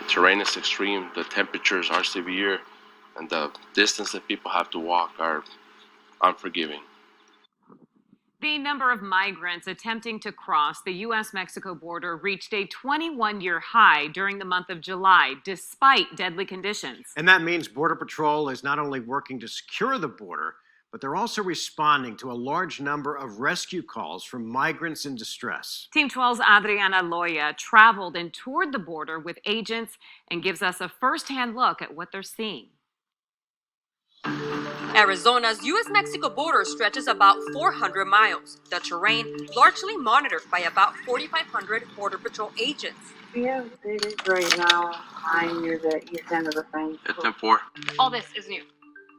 terrain is extreme, the temperatures are severe, and the distance that people have to walk are unforgiving. The number of migrants attempting to cross the U.S.-Mexico border reached a 21-year high during the month of July, despite deadly conditions. And that means Border Patrol is not only working to secure the border, but they're also responding to a large number of rescue calls from migrants in distress. Team 12's Adriana Loya traveled and toured the border with agents and gives us a first-hand look at what they're seeing. Arizona's U.S.-Mexico border stretches about 400 miles. The terrain largely monitored by about 4,500 Border Patrol agents. We have cities right now. I'm near the east end of the fence. At 10-4. All this is new.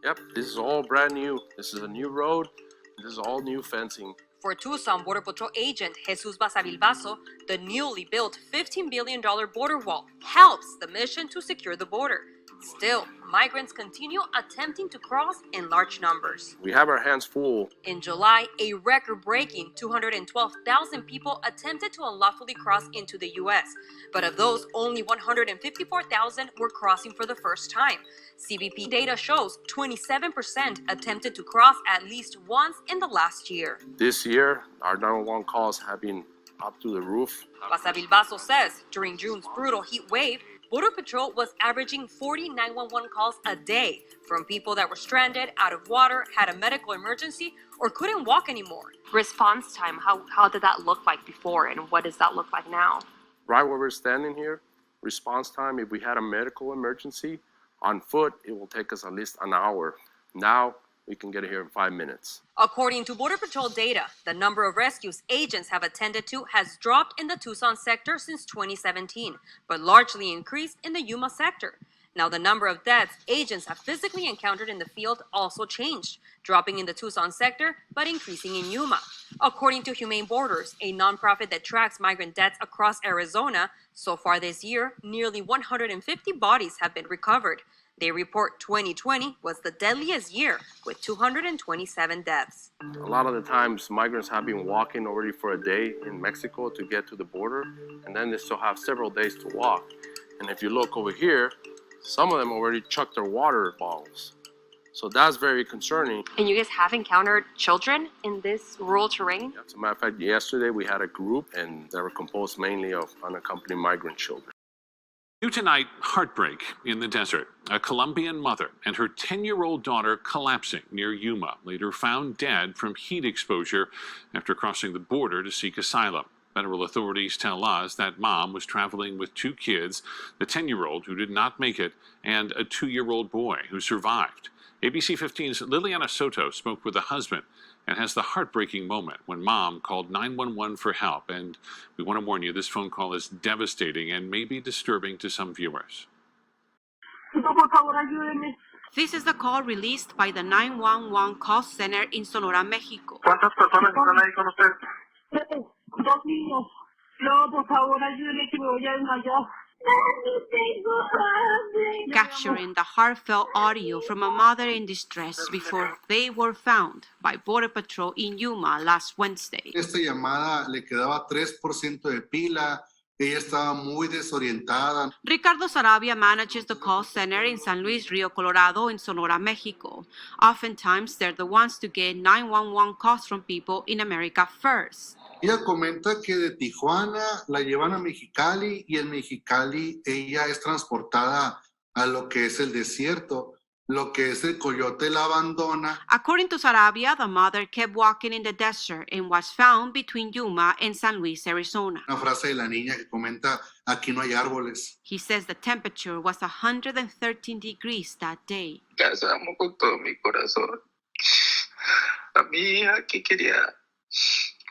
Yep, this is all brand new. This is a new road. This is all new fencing. For Tucson Border Patrol agent Jesus Basavilbaso, the newly built $15 billion border wall helps the mission to secure the border. Still, migrants continue attempting to cross in large numbers. We have our hands full. In July, a record-breaking 212,000 people attempted to unlawfully cross into the U.S., but of those, only 154,000 were crossing for the first time. CBP data shows 27% attempted to cross at least once in the last year. This year, our 911 calls have been up to the roof. Basavilbaso says during June's brutal heat wave, Border Patrol was averaging 40 911 calls a day from people that were stranded, out of water, had a medical emergency, or couldn't walk anymore. Response time, how did that look like before, and what does that look like now? Right where we're standing here, response time, if we had a medical emergency, on foot, it will take us at least an hour. Now, we can get here in 5 minutes. According to Border Patrol data, the number of rescues agents have attended to has dropped in the Tucson sector since 2017, but largely increased in the Yuma sector. Now, the number of deaths agents have physically encountered in the field also changed, dropping in the Tucson sector, but increasing in Yuma. According to Humane Borders, a nonprofit that tracks migrant deaths across Arizona, so far this year, nearly 150 bodies have been recovered. They report 2020 was the deadliest year, with 227 deaths. A lot of the times, migrants have been walking already for a day in Mexico to get to the border, and then they still have several days to walk. And if you look over here, some of them already chucked their water bottles. So that's very concerning. And you guys have encountered children in this rural terrain? As a matter of fact, yesterday we had a group, and they were composed mainly of unaccompanied migrant children. New tonight, heartbreak in the desert. A Colombian mother and her 10-year-old daughter collapsing near Yuma, later found dead from heat exposure after crossing the border to seek asylum. Federal authorities tell us that mom was traveling with 2 kids, the 10-year-old who did not make it, and a 2-year-old boy who survived. ABC 15's Liliana Soto spoke with the husband and has the heartbreaking moment when mom called 911 for help. And we want to warn you, this phone call is devastating and may be disturbing to some viewers. This is the call released by the 911 call center in Sonora, Mexico. ¿Cuántas personas están ahí con usted? 2 niños. No, por favor, ayúdenme que me voy a desmayar. Capturing the heartfelt audio from a mother in distress before they were found by Border Patrol in Yuma last Wednesday. Esta llamada le quedaba 3% de pila. Ella estaba muy desorientada. Ricardo Sarabia manages the call center in San Luis Rio Colorado in Sonora, Mexico. Oftentimes, they're the ones to get 911 calls from people in America first. Ella comenta que de Tijuana la llevan a Mexicali y en Mexicali ella es transportada a lo que es el desierto, lo que es el coyote la abandona. According to Sarabia, the mother kept walking in the desert and was found between Yuma and San Luis, Arizona. Una frase de la niña que comenta, aquí no hay árboles. He says the temperature was 113 degrees that day. Las amo con todo mi corazón. A mi hija que quería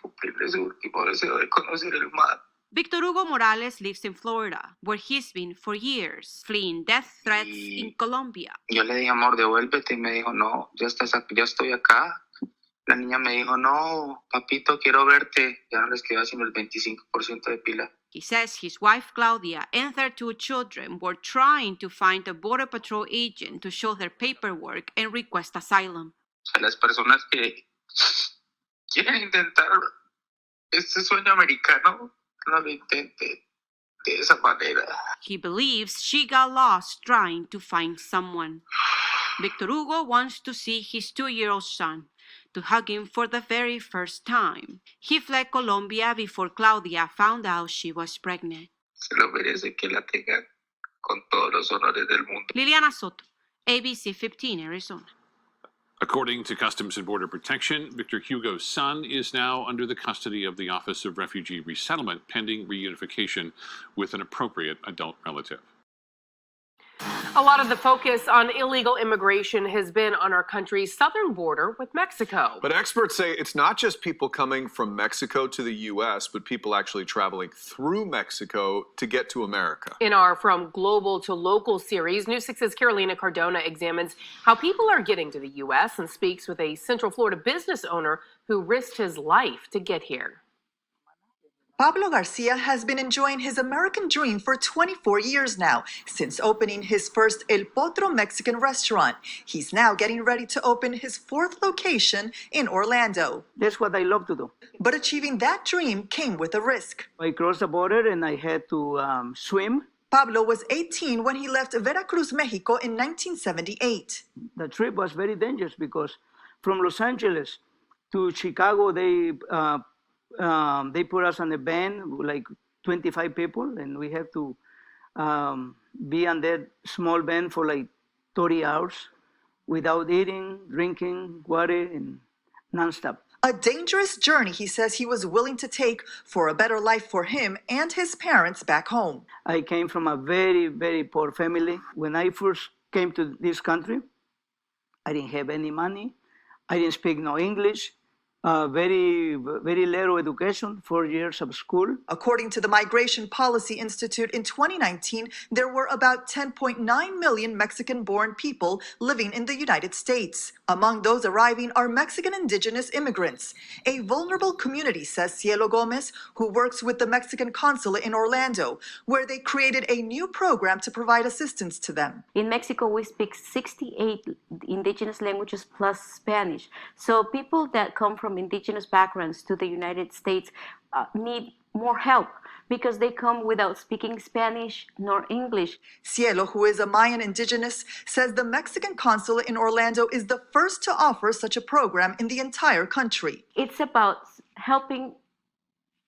cumplirle su último deseo de conocer el mar. Victor Hugo Morales lives in Florida, where he's been for years, fleeing death threats in Colombia. Yo le dije, amor, devuélvete, y me dijo, no, ya estoy acá. La niña me dijo, no, papito, quiero verte. Ya no les queda sino el 25% de pila. He says his wife Claudia and their 2 children were trying to find a Border Patrol agent to show their paperwork and request asylum. O sea, las personas que quieren intentar este sueño americano, no lo intenten. de esa manera. He believes she got lost trying to find someone. Victor Hugo wants to see his 2-year-old son, to hug him for the very first time. He fled Colombia before Claudia found out she was pregnant. Se lo merece que la tengan con todos los honores del mundo. Liliana Soto, ABC 15, Arizona. According to Customs and Border Protection, Victor Hugo's son is now under the custody of the Office of Refugee Resettlement, pending reunification with an appropriate adult relative. A lot of the focus on illegal immigration has been on our country's southern border with Mexico. But experts say it's not just people coming from Mexico to the U.S., but people actually traveling through Mexico to get to America. In our From Global to Local series, News 6's Carolina Cardona examines how people are getting to the U.S. and speaks with a Central Florida business owner who risked his life to get here. Pablo Garcia has been enjoying his American dream for 24 years now, since opening his first El Potro Mexican restaurant. He's now getting ready to open his 4th location in Orlando. That's what I love to do. But achieving that dream came with a risk. I crossed the border and I had to swim. Pablo was 18 when he left Veracruz, Mexico in 1978. The trip was very dangerous because from Los Angeles to Chicago, they put us on a van, like 25 people, and we have to be on that small van for like 30 hours without eating, drinking, water, and nonstop. A dangerous journey, he says he was willing to take for a better life for him and his parents back home. I came from a very, very poor family. When I first came to this country, I didn't have any money. I didn't speak no English. Very little education, 4 years of school. According to the Migration Policy Institute, in 2019, there were about 10.9 million Mexican-born people living in the United States. Among those arriving are Mexican indigenous immigrants, a vulnerable community, says Cielo Gomez, who works with the Mexican consulate in Orlando, where they created a new program to provide assistance to them. In Mexico, we speak 68 indigenous languages plus Spanish. So people that come from indigenous backgrounds to the United States need more help because they come without speaking Spanish nor English. Cielo, who is a Mayan indigenous, says the Mexican consulate in Orlando is the first to offer such a program in the entire country. It's about helping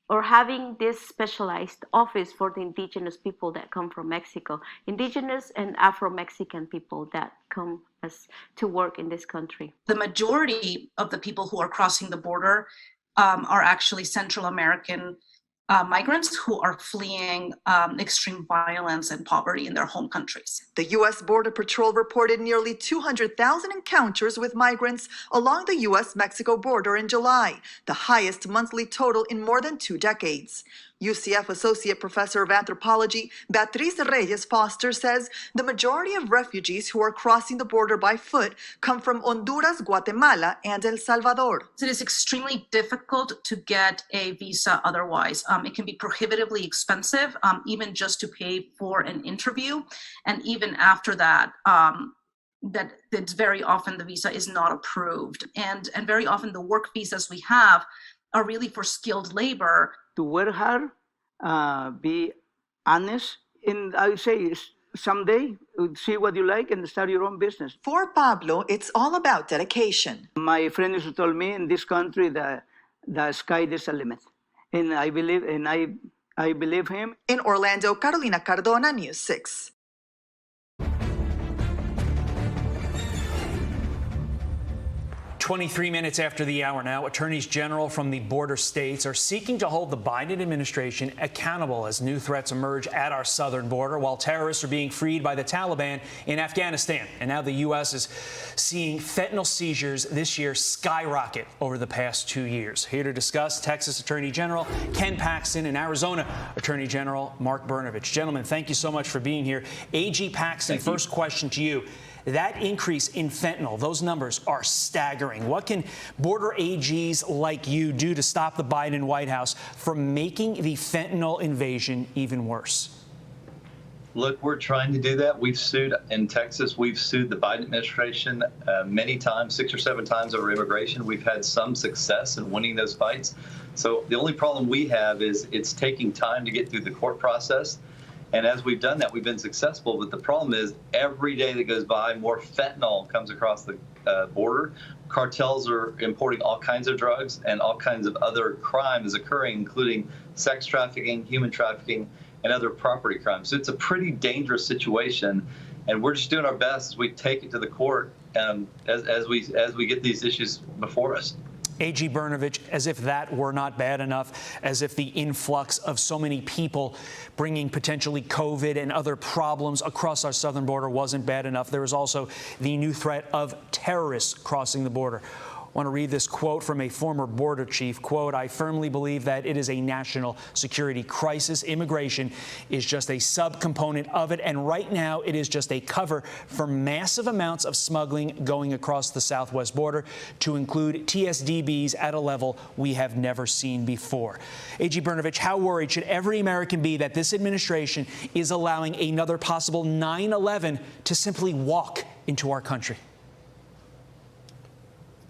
or having this specialized office for the indigenous people that come from Mexico, indigenous and Afro-Mexican people that come to work in this country. The majority of the people who are crossing the border are actually Central American migrants who are fleeing extreme violence and poverty in their home countries. The U.S. Border Patrol reported nearly 200,000 encounters with migrants along the U.S.-Mexico border in July, the highest monthly total in more than 2 decades. UCF Associate Professor of Anthropology Beatriz Reyes Foster says the majority of refugees who are crossing the border by foot come from Honduras, Guatemala, and El Salvador. It is extremely difficult to get a visa otherwise. It can be prohibitively expensive, even just to pay for an interview. And even after that, that's very often the visa is not approved. And very often the work visas we have are really for skilled labor. To work hard, be honest, and I would say someday see what you like and start your own business. For Pablo, it's all about dedication. My friend used to tell me in this country that the sky is the limit, and I believe him. In Orlando, Carolina Cardona, News 6. 23 minutes after the hour now, attorneys general from the border states are seeking to hold the Biden administration accountable as new threats emerge at our southern border while terrorists are being freed by the Taliban in Afghanistan. And now the U.S. is seeing fentanyl seizures this year skyrocket over the past 2 years. Here to discuss, Texas Attorney General Ken Paxton and Arizona Attorney General Mark Brnovich. Gentlemen, thank you so much for being here. AG Paxton, first question to you. That increase in fentanyl, those numbers are staggering. What can border AGs like you do to stop the Biden White House from making the fentanyl invasion even worse? Look, we're trying to do that. We've sued in Texas. We've sued the Biden administration many times, 6 or 7 times over immigration. We've had some success in winning those fights. So the only problem we have is it's taking time to get through the court process. And as we've done that, we've been successful. But the problem is every day that goes by, more fentanyl comes across the border. Cartels are importing all kinds of drugs, and all kinds of other crimes occurring, including sex trafficking, human trafficking, and other property crimes. So it's a pretty dangerous situation. And we're just doing our best as we take it to the court as we get these issues before us. A.G. Brnovich, as if that were not bad enough, as if the influx of so many people bringing potentially COVID and other problems across our southern border wasn't bad enough, there is also the new threat of terrorists crossing the border. I want to read this quote from a former border chief. Quote, "I firmly believe that it is a national security crisis. Immigration is just a subcomponent of it, and right now it is just a cover for massive amounts of smuggling going across the southwest border to include TSDBs at a level we have never seen before." A.G. Brnovich, how worried should every American be that this administration is allowing another possible 9/11 to simply walk into our country?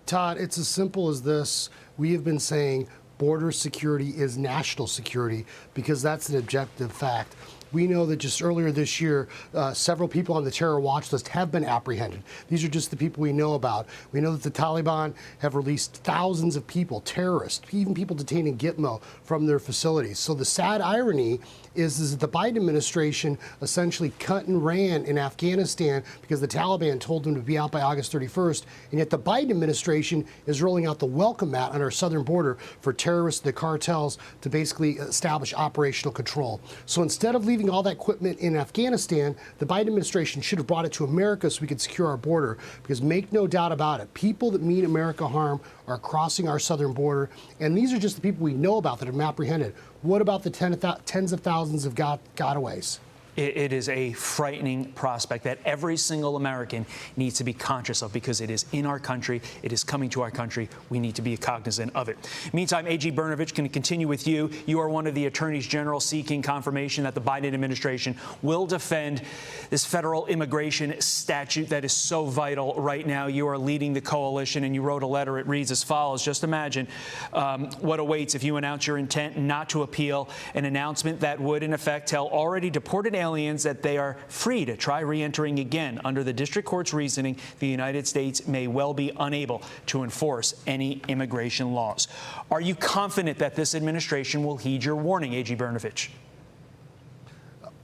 Todd, it's as simple as this. We have been saying border security is national security because that's an objective fact. We know that just earlier this year, several people on the terror watch list have been apprehended. These are just the people we know about. We know that the Taliban have released thousands of people, terrorists, even people detained in Gitmo, from their facilities. So the sad irony is that the Biden administration essentially cut and ran in Afghanistan because the Taliban told them to be out by August 31st, and yet the Biden administration is rolling out the welcome mat on our southern border for terrorists, the cartels, to basically establish operational control. So instead of leaving all that equipment in Afghanistan, the Biden administration should have brought it to America so we could secure our border, because make no doubt about it, people that mean America harm are crossing our southern border, and these are just the people we know about that have been apprehended. What about the tens of thousands of gotaways? It is a frightening prospect that every single American needs to be conscious of, because it is in our country. It is coming to our country. We need to be cognizant of it. Meantime, A.G. Brnovich, can continue with you. You are one of the attorneys general seeking confirmation that the Biden administration will defend this federal immigration statute that is so vital right now. You are leading the coalition, and you wrote a letter. It reads as follows. Just imagine what awaits if you announce your intent not to appeal, an announcement that would, in effect, tell already deported aliens that they are free to try re-entering again. Under the district court's reasoning, the United States may well be unable to enforce any immigration laws. Are you confident that this administration will heed your warning, A.G. Brnovich?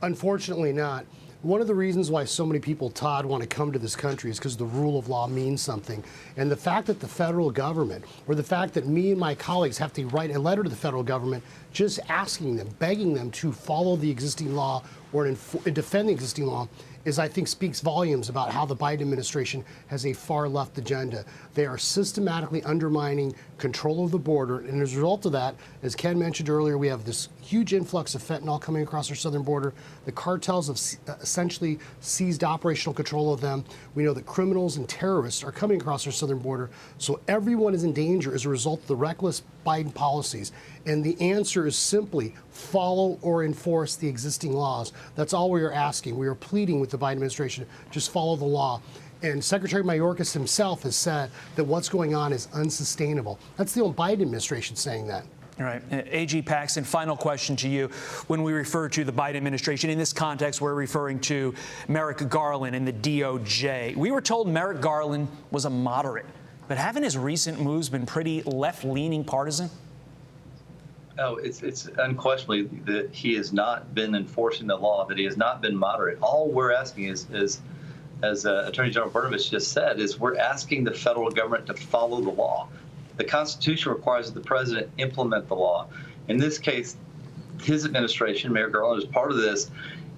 Unfortunately not. One of the reasons why so many people, Todd, want to come to this country is because the rule of law means something. And the fact that the federal government, or the fact that me and my colleagues have to write a letter to the federal government just asking them, begging them to follow the existing law or defend the existing law, is, I think, speaks volumes about how the Biden administration has a far left agenda. They are systematically undermining control of the border, and as a result of that, as Ken mentioned earlier, we have this huge influx of fentanyl coming across our southern border. The cartels have essentially seized operational control of them. We know that criminals and terrorists are coming across our southern border, so everyone is in danger as a result of the reckless Biden policies. And the answer is simply follow or enforce the existing laws. That's all we are asking. We are pleading with the Biden administration, just follow the law. And Secretary Mayorkas himself has said that what's going on is unsustainable. That's the old Biden administration saying that. All right. A.G. Paxton, final question to you. When we refer to the Biden administration, in this context, we're referring to Merrick Garland and the DOJ. We were told Merrick Garland was a moderate, but haven't his recent moves been pretty left-leaning partisan? No, it's unquestionably that he has not been enforcing the law, that he has not been moderate. All we're asking is as Attorney General Brnovich just said, is we're asking the federal government to follow the law. The Constitution requires that the president implement the law. In this case, his administration, Mayor Garland, is part of this.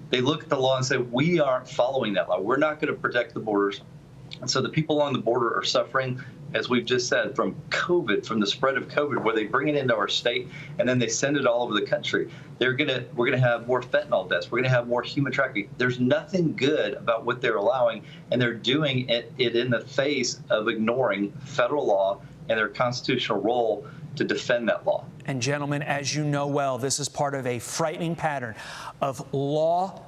They look at the law and say, we aren't following that law. We're not going to protect the borders. And so the people along the border are suffering, as we've just said, from COVID, from the spread of COVID, where they bring it into our state and then they send it all over the country. We're gonna have more fentanyl deaths. We're gonna have more human trafficking. There's nothing good about what they're allowing, and they're doing it in the face of ignoring federal law and their constitutional role to defend that law. And gentlemen, as you know well, this is part of a frightening pattern of law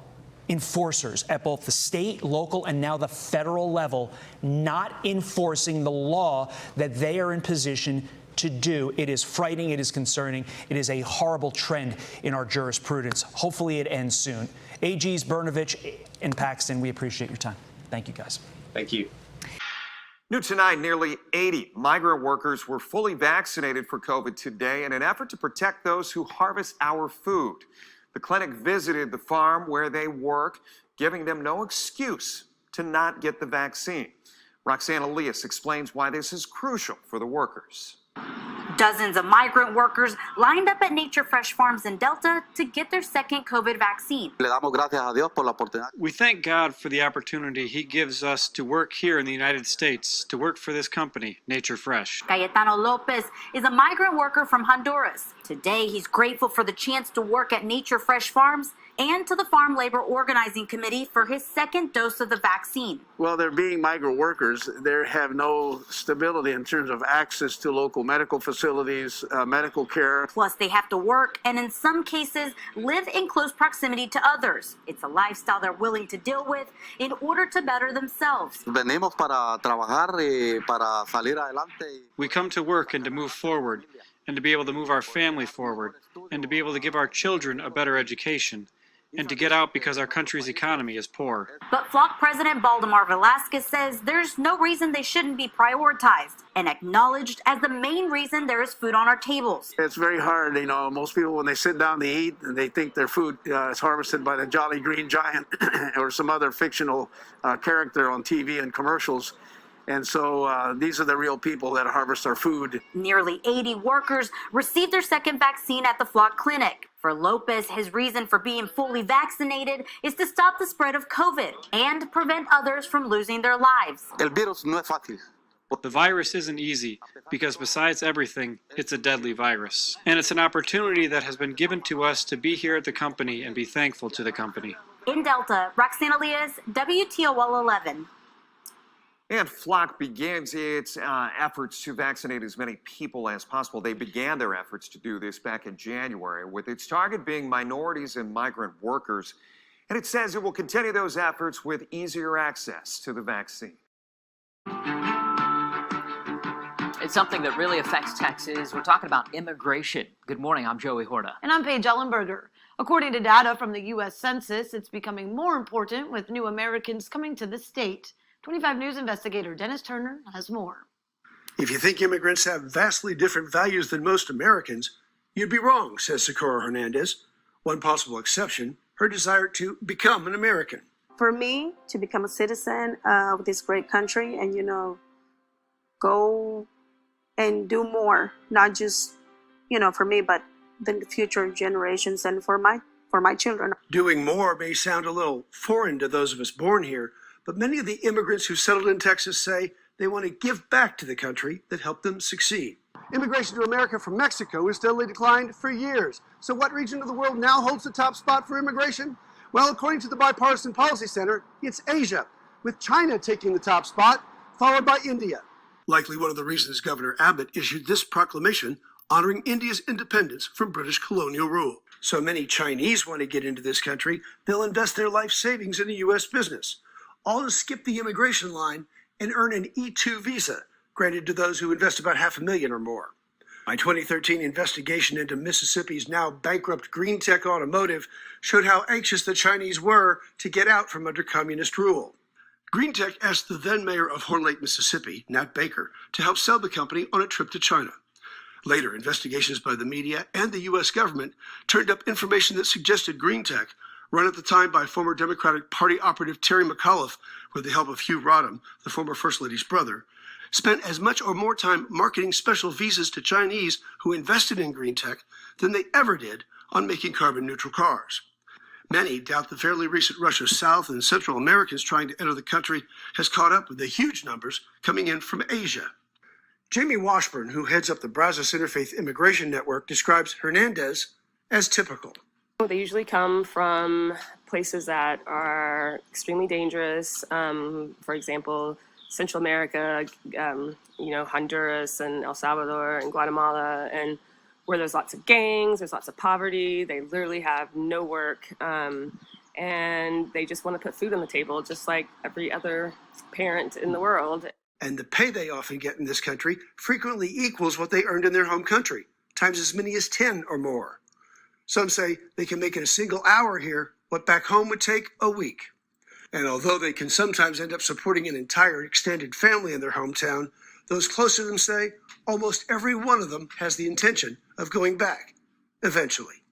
enforcers at both the state, local, and now the federal level not enforcing the law that they are in position to do. It is frightening. It is concerning. It is a horrible trend in our jurisprudence. Hopefully it ends soon. AGs Brnovich and Paxton, we appreciate your time. Thank you, guys. Thank you. New tonight, nearly 80 migrant workers were fully vaccinated for COVID today in an effort to protect those who harvest our food. The clinic visited the farm where they work, giving them no excuse to not get the vaccine. Roxanne Elias explains why this is crucial for the workers. Dozens of migrant workers lined up at Nature Fresh Farms in Delta to get their second COVID vaccine. We thank God for the opportunity He gives us to work here in the United States, to work for this company, Nature Fresh. Cayetano López is a migrant worker from Honduras. Today, he's grateful for the chance to work at Nature Fresh Farms and to the Farm Labor Organizing Committee for his second dose of the vaccine. Well, they're being migrant workers. They have no stability in terms of access to local medical facilities, medical care. Plus, they have to work and in some cases live in close proximity to others. It's a lifestyle they're willing to deal with in order to better themselves. We come to work and to move forward, and to be able to move our family forward, and to be able to give our children a better education, and to get out because our country's economy is poor. But Flock President Baldemar Velasquez says there's no reason they shouldn't be prioritized and acknowledged as the main reason there is food on our tables. It's very hard, you know, most people when they sit down to eat, they think their food is harvested by the Jolly Green Giant or some other fictional character on TV and commercials. And so these are the real people that harvest our food. Nearly 80 workers received their second vaccine at the Flock Clinic. For Lopez, his reason for being fully vaccinated is to stop the spread of COVID and prevent others from losing their lives. The virus isn't easy because besides everything, it's a deadly virus. And it's an opportunity that has been given to us to be here at the company and be thankful to the company. In Delta, Roxanne Elias, WTOL 11. And Flock begins its efforts to vaccinate as many people as possible. They began their efforts to do this back in January, with its target being minorities and migrant workers. And it says it will continue those efforts with easier access to the vaccine. It's something that really affects Texas. We're talking about immigration. Good morning, I'm Joey Horta. And I'm Paige Ellenberger. According to data from the U.S. Census, it's becoming more important with new Americans coming to the state. 25 News investigator Dennis Turner has more. If you think immigrants have vastly different values than most Americans, you'd be wrong, says Socorro Hernandez. One possible exception, her desire to become an American. For me, to become a citizen of this great country and, you know, go and do more, not just, you know, for me, but the future generations and for my children. Doing more may sound a little foreign to those of us born here, but many of the immigrants who settled in Texas say they want to give back to the country that helped them succeed. Immigration to America from Mexico has steadily declined for years. So what region of the world now holds the top spot for immigration? Well, according to the Bipartisan Policy Center, it's Asia, with China taking the top spot, followed by India. Likely one of the reasons Governor Abbott issued this proclamation honoring India's independence from British colonial rule. So many Chinese want to get into this country, they'll invest their life savings in a U.S. business, all to skip the immigration line and earn an E-2 visa, granted to those who invest about $500,000 or more. My 2013 investigation into Mississippi's now bankrupt Green Tech Automotive showed how anxious the Chinese were to get out from under communist rule. Green Tech asked the then mayor of Horn Lake, Mississippi, Nat Baker, to help sell the company on a trip to China. Later, investigations by the media and the U.S. government turned up information that suggested Green Tech, run at the time by former Democratic Party operative Terry McAuliffe, with the help of Hugh Rodham, the former First Lady's brother, spent as much or more time marketing special visas to Chinese who invested in Green Tech than they ever did on making carbon-neutral cars. Many doubt the fairly recent rush of South and Central Americans trying to enter the country has caught up with the huge numbers coming in from Asia. Jamie Washburn, who heads up the Brazos Interfaith Immigration Network, describes Hernandez as typical. They usually come from places that are extremely dangerous. For example, Central America, Honduras and El Salvador and Guatemala, and where there's lots of gangs, there's lots of poverty. They literally have no work, and they just want to put food on the table, just like every other parent in the world. And the pay they often get in this country frequently equals what they earned in their home country, times as many as 10 or more. Some say they can make in a single hour here what back home would take a week. And although they can sometimes end up supporting an entire extended family in their hometown, those close to them say almost every one of them has the intention of going back, eventually.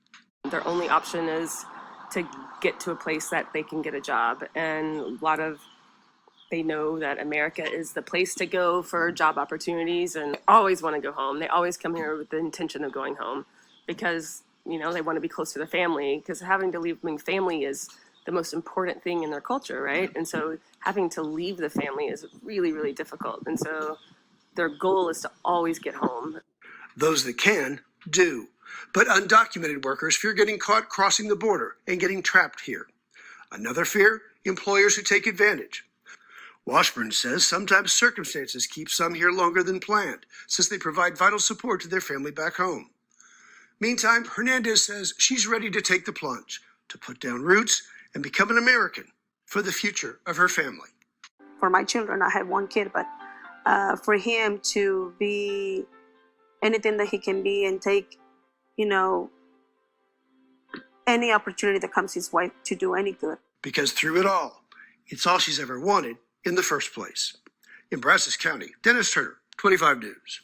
Their only option is to get to a place that they can get a job. And they know that America is the place to go for job opportunities and always want to go home. They always come here with the intention of going home because, they want to be close to their family, because having to leave family is the most important thing in their culture, right? And so having to leave the family is really, really difficult. And so their goal is to always get home. Those that can, do. But undocumented workers fear getting caught crossing the border and getting trapped here. Another fear, employers who take advantage. Washburn says sometimes circumstances keep some here longer than planned, since they provide vital support to their family back home. Meantime, Hernandez says she's ready to take the plunge, to put down roots and become an American for the future of her family. For my children, I have one kid, but for him to be anything that he can be and take, any opportunity that comes his way to do any good. Because through it all, it's all she's ever wanted in the first place. In Brazos County, Dennis Turner, 25 News.